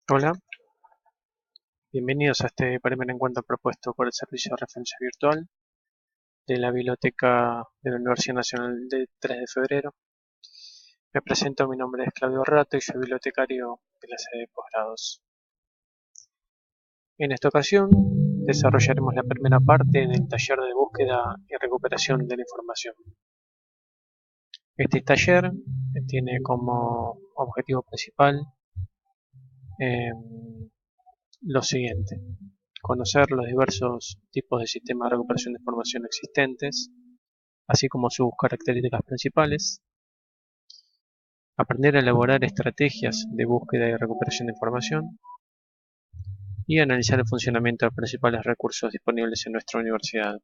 Hola, bienvenidos a este primer encuentro propuesto por el Servicio de Referencia Virtual de la Biblioteca de la Universidad Nacional de 3 de Febrero. Me presento, mi nombre es Claudio Rato y soy bibliotecario de la sede de posgrados. En esta ocasión desarrollaremos la primera parte del taller de búsqueda y recuperación de la información. Este taller tiene como objetivo principal lo siguiente: conocer los diversos tipos de sistemas de recuperación de información existentes, así como sus características principales, aprender a elaborar estrategias de búsqueda y recuperación de información y analizar el funcionamiento de los principales recursos disponibles en nuestra universidad.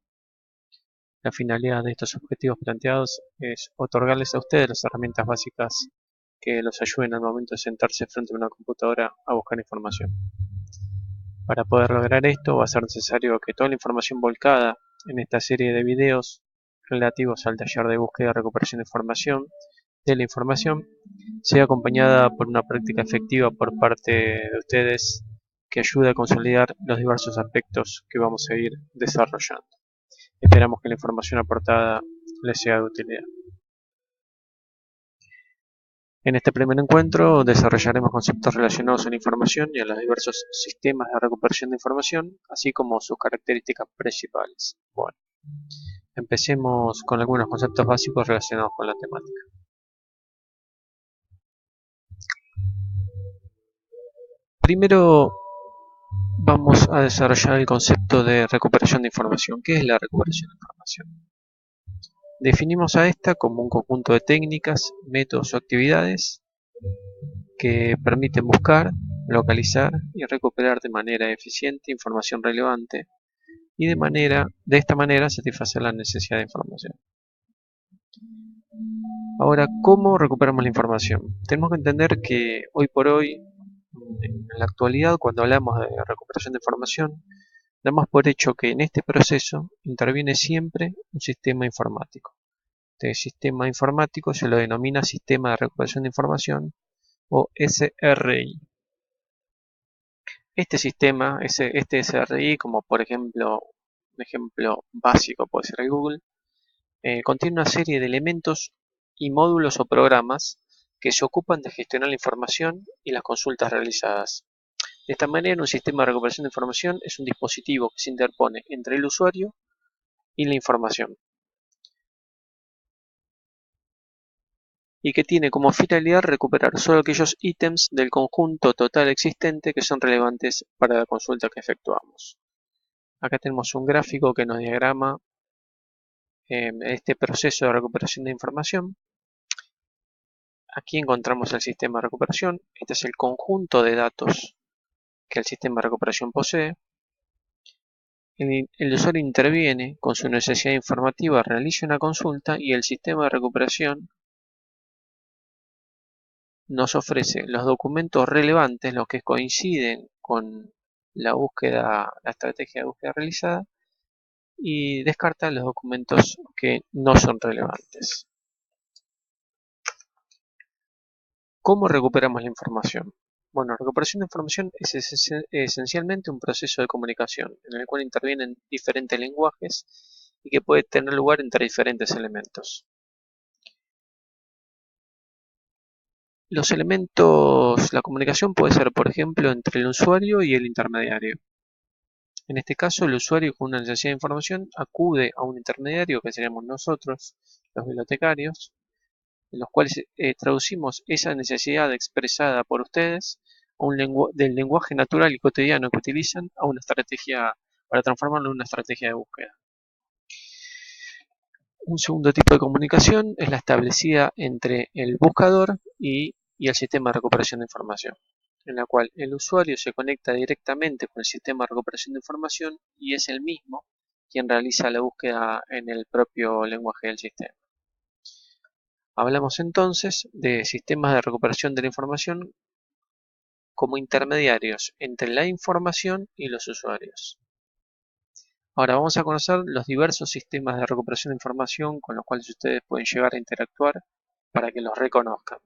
La finalidad de estos objetivos planteados es otorgarles a ustedes las herramientas básicas que los ayuden al momento de sentarse frente a una computadora a buscar información. Para poder lograr esto va a ser necesario que toda la información volcada en esta serie de videos relativos al taller de búsqueda y recuperación de la información sea acompañada por una práctica efectiva por parte de ustedes que ayude a consolidar los diversos aspectos que vamos a ir desarrollando. Esperamos que la información aportada les sea de utilidad. En este primer encuentro desarrollaremos conceptos relacionados a la información y a los diversos sistemas de recuperación de información, así como sus características principales. Bueno, empecemos con algunos conceptos básicos relacionados con la temática. Primero vamos a desarrollar el concepto de recuperación de información. ¿Qué es la recuperación de información? Definimos a esta como un conjunto de técnicas, métodos o actividades que permiten buscar, localizar y recuperar de manera eficiente información relevante y de esta manera satisfacer la necesidad de información. Ahora, ¿cómo recuperamos la información? Tenemos que entender que hoy por hoy, en la actualidad, cuando hablamos de recuperación de información, damos por hecho que en este proceso interviene siempre un sistema informático. Este sistema informático se lo denomina Sistema de Recuperación de Información o SRI. Este sistema, este SRI, como por ejemplo, un ejemplo básico puede ser el Google, contiene una serie de elementos y módulos o programas que se ocupan de gestionar la información y las consultas realizadas. De esta manera, un sistema de recuperación de información es un dispositivo que se interpone entre el usuario y la información, y que tiene como finalidad recuperar solo aquellos ítems del conjunto total existente que son relevantes para la consulta que efectuamos. Acá tenemos un gráfico que nos diagrama este proceso de recuperación de información. Aquí encontramos el sistema de recuperación. Este es el conjunto de datos que el sistema de recuperación posee. El usuario interviene con su necesidad informativa, realiza una consulta y el sistema de recuperación nos ofrece los documentos relevantes, los que coinciden con la estrategia de búsqueda realizada, y descarta los documentos que no son relevantes. ¿Cómo recuperamos la información? Bueno, la recuperación de información es esencialmente un proceso de comunicación en el cual intervienen diferentes lenguajes y que puede tener lugar entre diferentes elementos. Los elementos, la comunicación puede ser, por ejemplo, entre el usuario y el intermediario. En este caso, el usuario con una necesidad de información acude a un intermediario que seríamos nosotros, los bibliotecarios, en los cuales traducimos esa necesidad expresada por ustedes del lenguaje natural y cotidiano que utilizan a una estrategia, para transformarlo en una estrategia de búsqueda. Un segundo tipo de comunicación es la establecida entre el buscador y el sistema de recuperación de información, en la cual el usuario se conecta directamente con el sistema de recuperación de información y es el mismo quien realiza la búsqueda en el propio lenguaje del sistema. Hablamos entonces de sistemas de recuperación de la información como intermediarios entre la información y los usuarios. Ahora vamos a conocer los diversos sistemas de recuperación de información con los cuales ustedes pueden llegar a interactuar para que los reconozcan.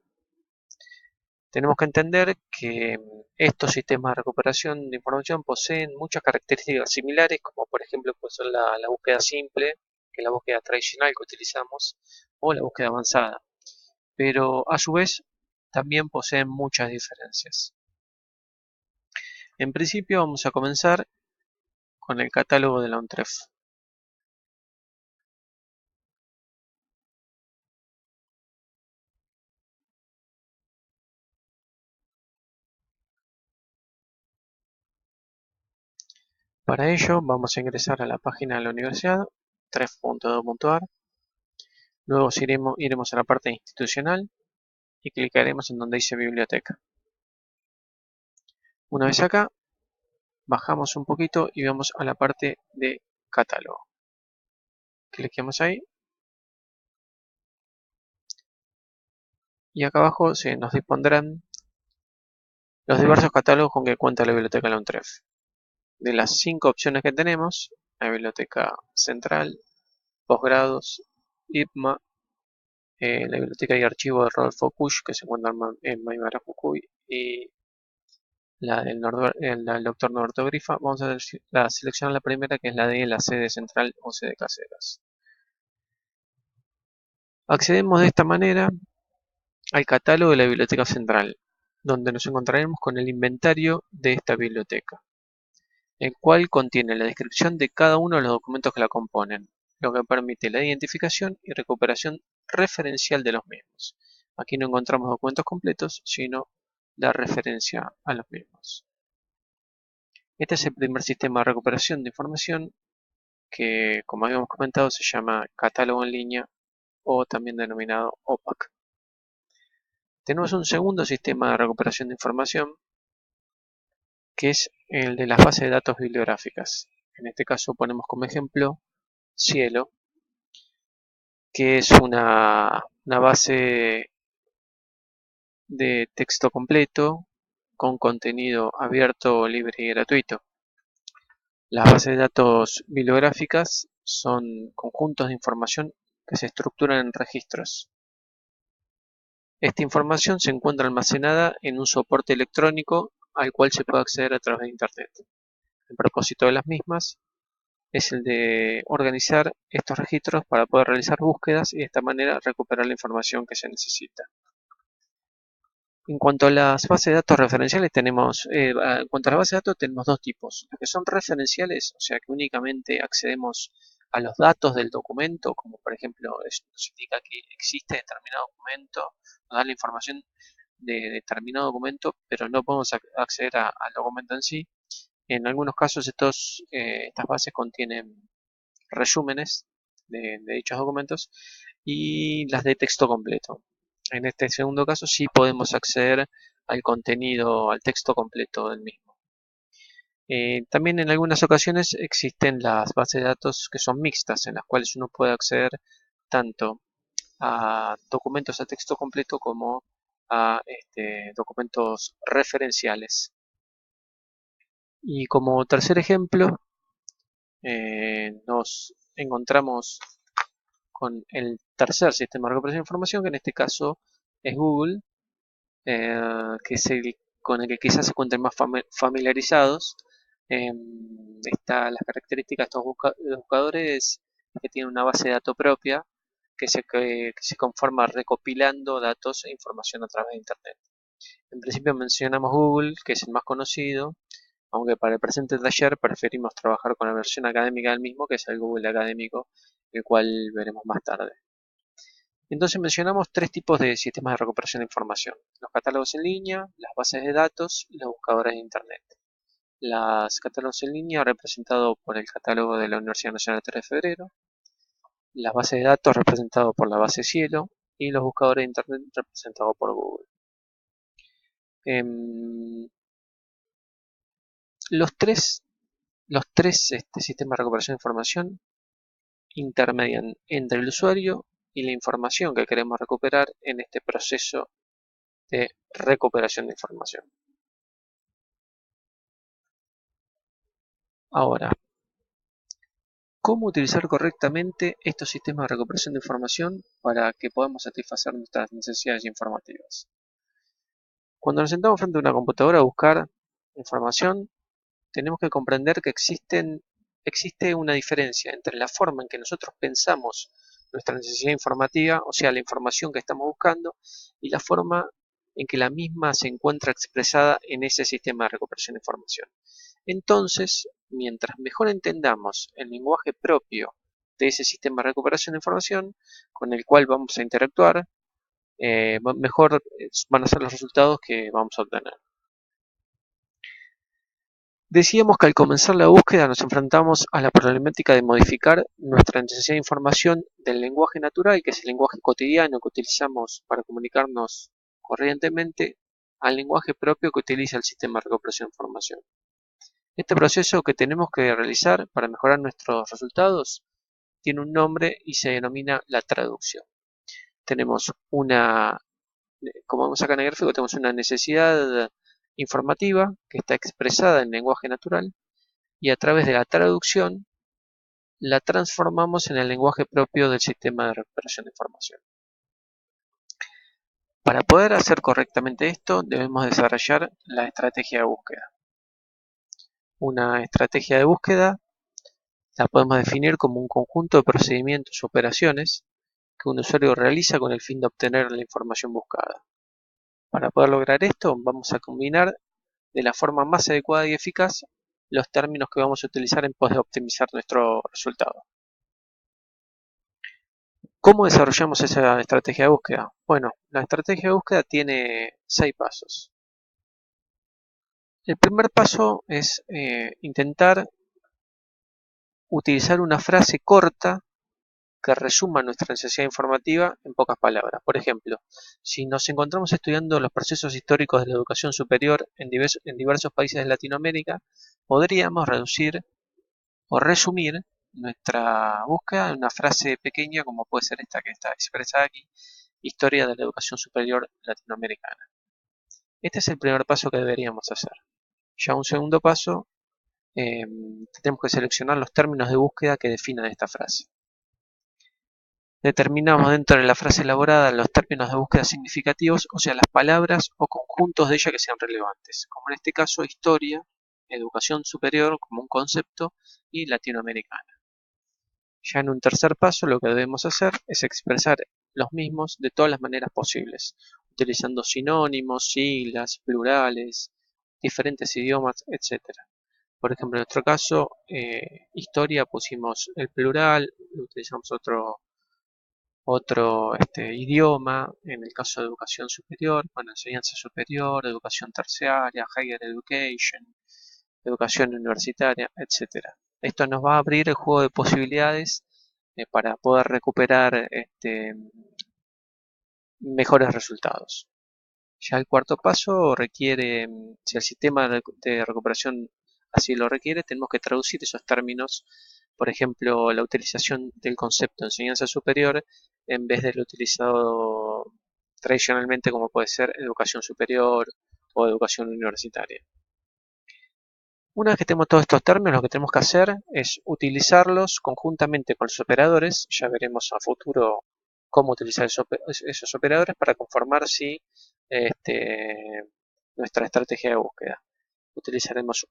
Tenemos que entender que Estos sistemas de recuperación de información poseen muchas características similares, como por ejemplo puede ser la búsqueda simple, que es la búsqueda tradicional que utilizamos, o la búsqueda avanzada, pero a su vez también poseen muchas diferencias. En principio vamos a comenzar con el catálogo de la ONTREF. Para ello vamos a ingresar a la página de la universidad, tref.edu.ar. Luego iremos a la parte institucional y clicaremos en donde dice biblioteca. Una vez acá, bajamos un poquito y vamos a la parte de catálogo. Cliquemos ahí y acá abajo se nos dispondrán los diversos catálogos con que cuenta la biblioteca de la UNTREF. De las 5 opciones que tenemos, la biblioteca central, posgrados, IPMA, la biblioteca y archivo de Rodolfo Kusch, que se encuentra en Maimara, Jujuy, y la del doctor Norberto Grifa. Vamos a seleccionar la primera, que es la de la sede central o sede caseras. Accedemos de esta manera al catálogo de la biblioteca central, donde nos encontraremos con el inventario de esta biblioteca, el cual contiene la descripción de cada uno de los documentos que la componen, lo que permite la identificación y recuperación referencial de los mismos. Aquí no encontramos documentos completos, sino la referencia a los mismos. Este es el primer sistema de recuperación de información que, como habíamos comentado, se llama catálogo en línea o también denominado OPAC. Tenemos un segundo sistema de recuperación de información que es el de las bases de datos bibliográficas. En este caso ponemos como ejemplo Cielo, que es una base de texto completo con contenido abierto, libre y gratuito. Las bases de datos bibliográficas son conjuntos de información que se estructuran en registros. Esta información se encuentra almacenada en un soporte electrónico al cual se puede acceder a través de Internet. El propósito de las mismas es el de organizar estos registros para poder realizar búsquedas y de esta manera recuperar la información que se necesita. En cuanto a las bases de datos referenciales en cuanto a las bases de datos tenemos dos tipos. Las que son referenciales, o sea que únicamente accedemos a los datos del documento, como por ejemplo nos indica que existe determinado documento, nos da la información de determinado documento, pero no podemos acceder al documento en sí. En algunos casos estas bases contienen resúmenes de dichos documentos y las de texto completo. En este segundo caso sí podemos acceder al contenido, al texto completo del mismo. También en algunas ocasiones existen las bases de datos que son mixtas, en las cuales uno puede acceder tanto a documentos a texto completo como a documentos referenciales. Y como tercer ejemplo, nos encontramos con el tercer sistema de recuperación de información, que en este caso es Google, que es el con el que quizás se encuentren más familiarizados. Las características de estos buscadores es que tienen una base de datos propia que se conforma recopilando datos e información a través de Internet. En principio mencionamos Google, que es el más conocido, aunque para el presente taller preferimos trabajar con la versión académica del mismo, que es el Google académico, el cual veremos más tarde. Entonces mencionamos tres tipos de sistemas de recuperación de información: los catálogos en línea, las bases de datos y los buscadores de Internet. Los catálogos en línea representados por el catálogo de la Universidad Nacional 3 de Febrero, las bases de datos representados por la base Cielo y los buscadores de Internet representados por Google. Los tres sistemas de recuperación de información intermedian entre el usuario y la información que queremos recuperar en este proceso de recuperación de información. Ahora, ¿cómo utilizar correctamente estos sistemas de recuperación de información para que podamos satisfacer nuestras necesidades informativas? Cuando nos sentamos frente a una computadora a buscar información, tenemos que comprender que existe una diferencia entre la forma en que nosotros pensamos nuestra necesidad informativa, o sea, la información que estamos buscando, y la forma en que la misma se encuentra expresada en ese sistema de recuperación de información. Entonces, mientras mejor entendamos el lenguaje propio de ese sistema de recuperación de información con el cual vamos a interactuar, mejor van a ser los resultados que vamos a obtener. Decíamos que al comenzar la búsqueda nos enfrentamos a la problemática de modificar nuestra necesidad de información del lenguaje natural, que es el lenguaje cotidiano que utilizamos para comunicarnos corrientemente, al lenguaje propio que utiliza el sistema de recuperación de información. Este proceso que tenemos que realizar para mejorar nuestros resultados tiene un nombre y se denomina la traducción. Tenemos como vemos acá en el gráfico, tenemos una necesidad informativa que está expresada en lenguaje natural y a través de la traducción la transformamos en el lenguaje propio del sistema de recuperación de información. Para poder hacer correctamente esto, debemos desarrollar la estrategia de búsqueda. Una estrategia de búsqueda la podemos definir como un conjunto de procedimientos o operaciones que un usuario realiza con el fin de obtener la información buscada. Para poder lograr esto, vamos a combinar de la forma más adecuada y eficaz los términos que vamos a utilizar en pos de optimizar nuestro resultado. ¿Cómo desarrollamos esa estrategia de búsqueda? Bueno, la estrategia de búsqueda tiene 6 pasos. El primer paso es intentar utilizar una frase corta que resuma nuestra necesidad informativa en pocas palabras. Por ejemplo, si nos encontramos estudiando los procesos históricos de la educación superior en diversos países de Latinoamérica, podríamos reducir o resumir nuestra búsqueda en una frase pequeña como puede ser esta que está expresada aquí, historia de la educación superior latinoamericana. Este es el primer paso que deberíamos hacer. Ya un segundo paso, tenemos que seleccionar los términos de búsqueda que definan esta frase. Determinamos dentro de la frase elaborada los términos de búsqueda significativos, o sea, las palabras o conjuntos de ella que sean relevantes, como en este caso historia, educación superior como un concepto y latinoamericana. Ya en un tercer paso lo que debemos hacer es expresar los mismos de todas las maneras posibles, utilizando sinónimos, siglas, plurales, diferentes idiomas, etc. Por ejemplo, en nuestro caso, historia pusimos el plural, utilizamos otro idioma. En el caso de educación superior, bueno, enseñanza superior, educación terciaria, higher education, educación universitaria, etc. Esto nos va a abrir el juego de posibilidades para poder recuperar mejores resultados. Ya el cuarto paso requiere, si el sistema de recuperación así lo requiere, tenemos que traducir esos términos, por ejemplo, la utilización del concepto de enseñanza superior en vez del utilizado tradicionalmente como puede ser educación superior o educación universitaria. Una vez que tenemos todos estos términos, lo que tenemos que hacer es utilizarlos conjuntamente con los operadores. Ya veremos a futuro cómo utilizar esos operadores para conformar nuestra estrategia de búsqueda. Utilizaremos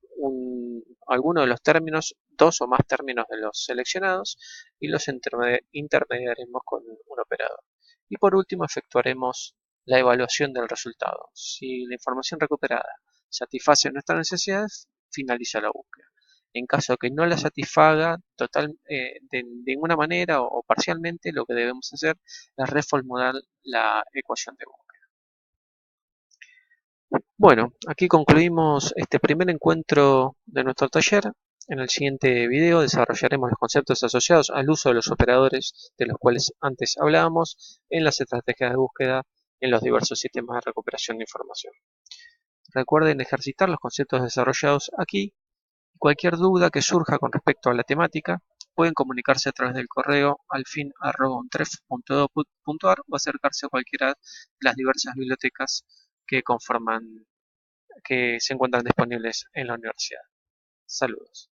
algunos de los términos, 2 o más términos de los seleccionados, y los intermediaremos con un operador. Y por último efectuaremos la evaluación del resultado. Si la información recuperada satisface nuestras necesidades, finaliza la búsqueda. En caso de que no la satisfaga de ninguna manera o parcialmente, lo que debemos hacer es reformular la ecuación de búsqueda. Bueno, aquí concluimos este primer encuentro de nuestro taller. En el siguiente video desarrollaremos los conceptos asociados al uso de los operadores de los cuales antes hablábamos en las estrategias de búsqueda en los diversos sistemas de recuperación de información. Recuerden ejercitar los conceptos desarrollados aquí. Cualquier duda que surja con respecto a la temática, pueden comunicarse a través del correo alfin@untref.edu.ar o acercarse a cualquiera de las diversas bibliotecas que se encuentran disponibles en la universidad. Saludos.